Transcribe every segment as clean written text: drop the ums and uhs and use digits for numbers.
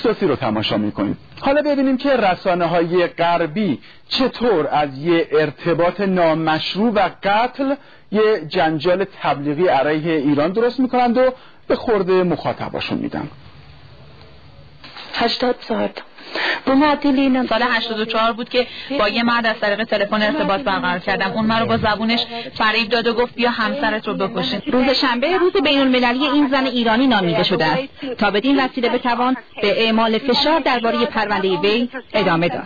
سیاسی رو تماشا میکنیم. حالا ببینیم که رسانه‌های غربی چطور از یه ارتباط نامشروع و قتل یه جنجال تبلیغی علیه ایران درست میکنند و به خورده مخاطباشون میدن. 80 ساعت سال 84 بود که با یه مرد از طریق تلفن ارتباط برقرار کردم. اون مرا با زبونش فریب داد و گفت بیا همسرت رو بکشین. روز شنبه روز بین‌المللی این زن ایرانی نامیده شده است تا بدین وسیله بتوان به اعمال فشار درباره پرونده وی ادامه داد.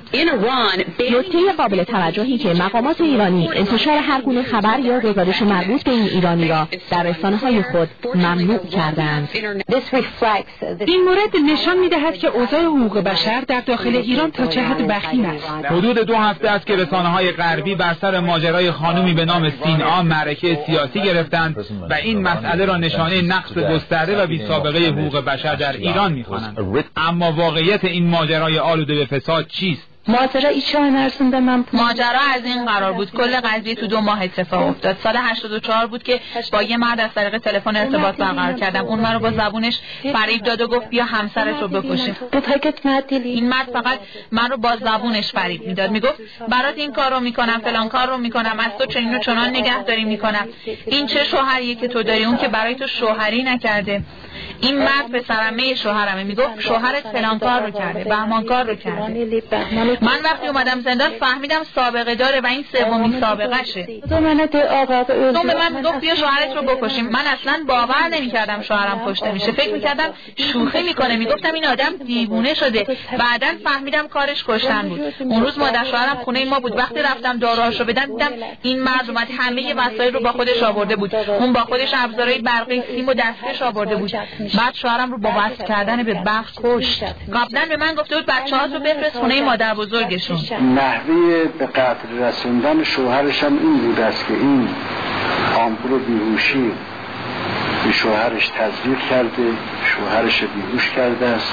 نکته قابل توجهی که مقامات ایرانی انتشار هر گونه خبر یا گزارش مربوط به این ایرانی را در رسانه‌های خود ممنوع کردند. این مورد نشان می‌دهد که اوضاع حقوق بشر در داخل ایران تا چه حد وخیم است. حدود 2 هفته است که رسانه‌های غربی بر سر ماجرای خانومی به نام سینا معرکه سیاسی گرفتند و این مسئله را نشانه نقص گسترده و بی‌سابقه حقوق بشر در ایران می‌خوانند. اما واقعیت این ماجرای آلوده به فساد چیست؟ ماجرا از این قرار بود. کل قضیه تو 2 ماه اتفاق افتاد. سال 84 بود که با یه مرد از طریق تلفن ارتباط برقرار کردم. اون مرا با زبونش فریب داد و گفت بیا همسرت رو بکشین. این مرد فقط من رو با زبونش فریب میداد. میگفت برات این کارو میکنم، فلان کار رو میکنم، از تو چنین و چنان نگهداری میکنم. این چه شوهریه که تو داری؟ اون که برای تو شوهری نکرده. این مرد پسرمه شوهرمه. میگفت شوهرت فلان کار رو کرده، بهمان کار رو کرده. من وقتی اومدم زندان فهمیدم سابقه داره و این سومین سابقه‌شه. تو به من گفت بیا شوهرت رو بکشیم. من اصلا باور نمی‌کردم شوهرم کشته میشه. فکر می‌کردم شوخی میکنه. میگفتم این آدم دیوونه شده. بعداً فهمیدم کارش کشتن بود. اون روز مادر شوهرم خونه ما بود. وقتی رفتم داروهاشو بدم دیدم این مرد اومد همه وسایل رو با خودش آورده بود. اون با خودش ابزارهای برقی، سیم و دستکش آورده بود. بعد شوهرم رو با وصل کردن به برق کشت. قبلا به من گفته بود بچه‌هاتو بفرست خونه مادر بزرگشون. نحوه به قتل رسوندن شوهرش هم این بود است که این آمپول بیهوشی به شوهرش تزریق کرده، شوهرش بیهوش کرده است.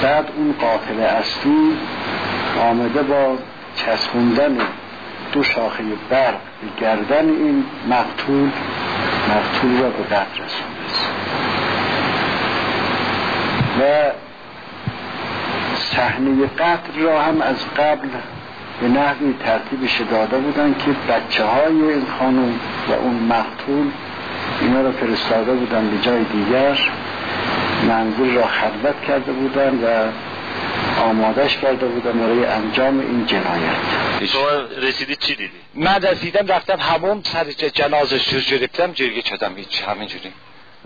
بعد اون قاتل اصلی آمده با چسبوندن 2 شاخه برق به گردن این مقتول را به قتل رسونده است. و صحنه قتل را هم از قبل به نحوی ترتیبش داده بودن که بچه‌های این خانم و اون مقتول اینا را فرستاده بودن به جای دیگر، منزل را خلوت کرده بودن و آمادش کرده بودن برای انجام این جنایت. شما رسیدید چی دیدی؟ من رسیدم رفتم همون سر جنازش رو گرفتم جریه شدم هیچ همینجوری.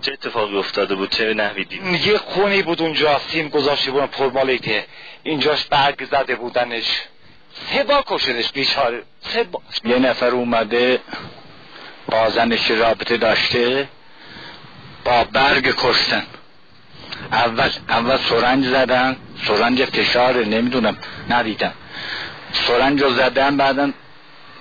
چه اتفاقی افتاده بود؟ چه نحوی دیدی؟ یه خونی بود اونجا، سیم گذاشته بودن پرمالیته، اینجاش برگ زده بودنش، 3 بار کشنش بیچاره. 3 بار. یه نفر اومده با زنش رابطه داشته با برگ کشتن. اول سرنج زدن، سرنج فشار نمیدونم ندیدم، سرنج رو زدن، بعدن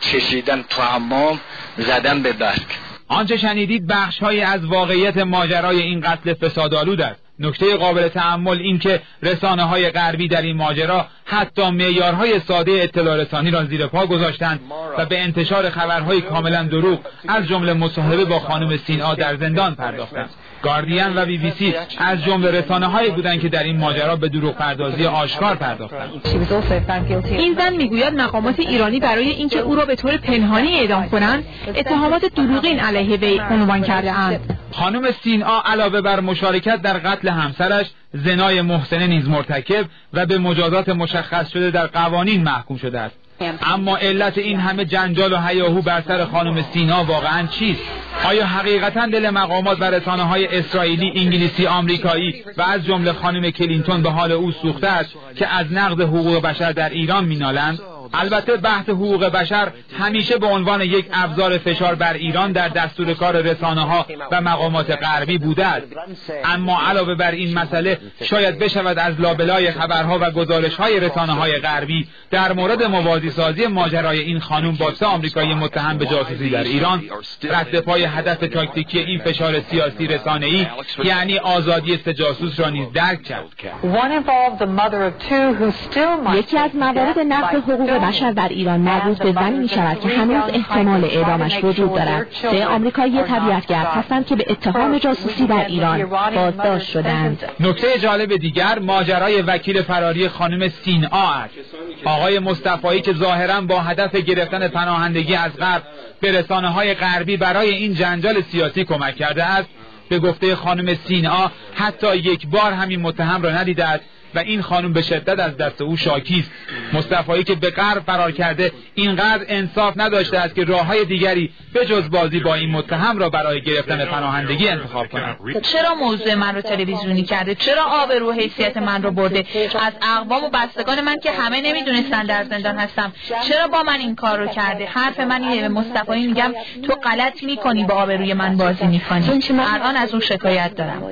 کشیدن تو حمام زدن به برگ. آنچه شنیدید بخش‌هایی از واقعیت ماجرای این قتل فسادآلود است. نکته قابل تأمل این که رسانه‌های غربی در این ماجرا حتی معیارهای ساده اطلاع رسانی را زیر پا گذاشتند و به انتشار خبرهای کاملا دروغ از جمله مصاحبه با خانم سینا در زندان پرداختند. گاردین و BBC از جمله رسانه‌هایی بودند که در این ماجرا به دروغ پردازی آشکار پرداختند. این زن میگوید مقامات ایرانی برای اینکه او را به طور پنهانی اعدام کنند اتهامات دروغین علیه وی عنوان کرده اند. خانم سینا علاوه بر مشارکت در قتل همسرش، زنای محسنه نیز مرتکب و به مجازات مشخص شده در قوانین محکوم شده است. اما علت این همه جنجال و هیاهو بر سر خانم سینا واقعا چیست؟ آیا حقیقتا دل مقامات و رسانه‌های اسرائیلی، انگلیسی، آمریکایی و از جمله خانم کلینتون به حال او سوخته است که از نقض حقوق بشر در ایران مینالند؟ البته بحث حقوق بشر همیشه به عنوان یک ابزار فشار بر ایران در دستور کار رسانه‌ها و مقامات غربی بوده است. اما علاوه بر این مسئله شاید بشود از لابلای خبرها و گزارش‌های رسانه‌های غربی در مورد موازی‌سازی ماجرای این خانم با 3 آمریکایی متهم به جاسوسی در ایران، رد پای هدف تاکتیکی این فشار سیاسی رسانه‌ای یعنی آزادی 3 جاسوس را نیز درک کرد. یکی از موارد نقض حقوق بشر در ایران مربوط به زنی می شود که هنوز احتمال اعدامش وجود دارد. 3 آمریکایی تبعیتگرد هستند که به اتهام جاسوسی در ایران بازداشت شدند. نکته جالب دیگر ماجرای وکیل فراری خانم سینآ است. آقای مصطفایی که ظاهراً با هدف گرفتن پناهندگی از غرب به رسانه‌های غربی برای این جنجال سیاسی کمک کرده است، به گفته خانم سینآ حتی یک بار همین متهم را ندیده است و این خانم به شدت از دست او شاکی است. مصطفایی که به غرب فرار کرده اینقدر انصاف نداشته است که راههای دیگری به جز بازی با این متهم را برای گرفتن پناهندگی انتخاب کند. چرا موضوع من رو تلویزیونی کرده؟ چرا آبرو حیثیت من رو برده؟ از اقوام و بستگان من که همه نمیدونستن در زندان هستم، چرا با من این کار رو کرده؟ حرف من اینه، به مصطفایی میگم تو غلط میکنی، با آبروی من بازی میکنی. الان از اون شکایت دارم.